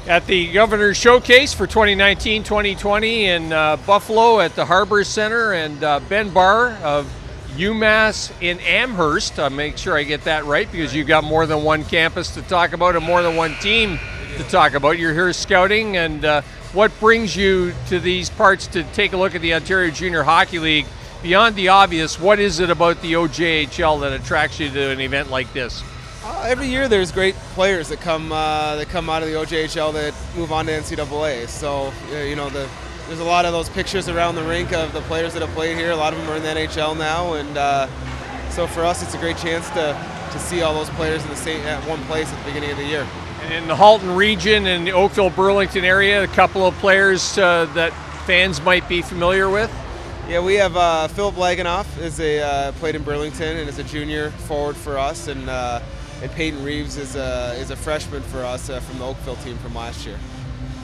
At the Governor's Showcase for 2019-2020 in Buffalo at the Harbor Center, and Ben Barr of UMass in Amherst. Make sure I get that right, because you've got more than one campus to talk about and more than one team to talk about. You're here scouting, and what brings you to these parts to take a look at the Ontario Junior Hockey League? Beyond the obvious, what is it about the OJHL that attracts you to an event like this? Every year there's great players that come out of the OJHL that move on to NCAA. So there's a lot of those pictures around the rink of the players that have played here. A lot of them are in the NHL now, and so for us it's a great chance to see all those players at one place at the beginning of the year. And in the Halton region and the Oakville-Burlington area, a couple of players that fans might be familiar with. Yeah, we have Philip Laganoff played in Burlington and is a junior forward for us, and Peyton Reeves is a freshman for us from the Oakville team from last year.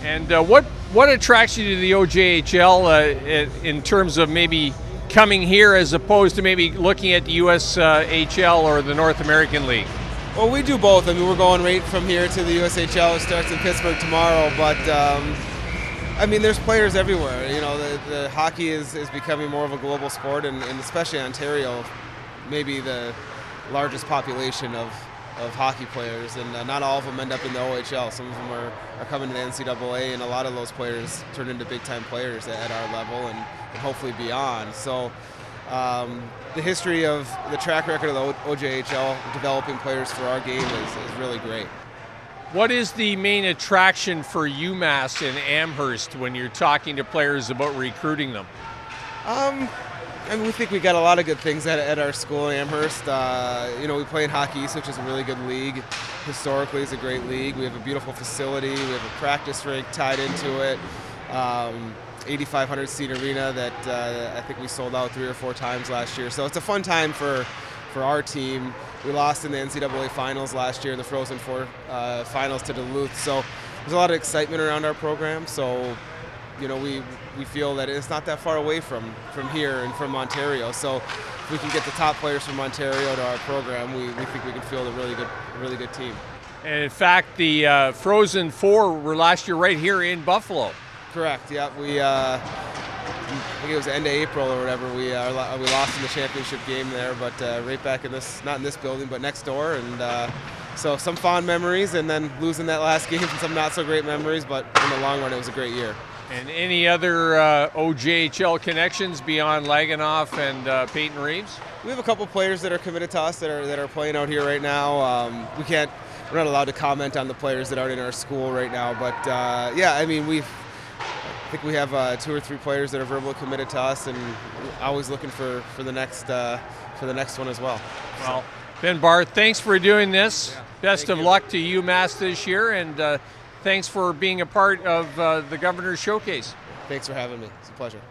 And what attracts you to the OJHL in terms of maybe coming here as opposed to maybe looking at the USHL or the North American League? Well, we do both. I mean, we're going right from here to the USHL. It starts in Pittsburgh tomorrow, but I mean, there's players everywhere. You know, the hockey is becoming more of a global sport, and especially Ontario, maybe the largest population of hockey players, and not all of them end up in the OHL. Some of them are coming to the NCAA, and a lot of those players turn into big-time players at our level and hopefully beyond. So the history of the track record of the OJHL developing players for our game is really great. What is the main attraction for UMass in Amherst when you're talking to players about recruiting them? I mean, we think we got a lot of good things at our school in Amherst. We play in Hockey East, which is a really good league. Historically, it's a great league. We have a beautiful facility. We have a practice rink tied into it. 8,500 seat arena that I think we sold out 3 or 4 times last year. So it's a fun time for our team. We lost in the NCAA finals last year in the Frozen Four finals to Duluth. So there's a lot of excitement around our program. So we feel that it's not that far away from here and from Ontario. So if we can get the top players from Ontario to our program, we think we can field a really good team. And in fact, the Frozen Four were last year right here in Buffalo. Correct. Yeah, I think it was the end of April or whatever. We lost in the championship game there, but right back in not in this building, but next door, and so some fond memories, and then losing that last game, some not so great memories. But in the long run, it was a great year. And any other OJHL connections beyond Laganoff and Peyton Reeves? We have a couple players that are committed to us that are playing out here right now. We're not allowed to comment on the players that aren't in our school right now, but yeah, I mean I think we have 2 or 3 players that are verbally committed to us, and always looking for the next one as well. Well, Ben Barr, thanks for doing this. Yeah, Best of luck to UMass this year, and thanks for being a part of the Governor's Showcase. Thanks for having me. It's a pleasure.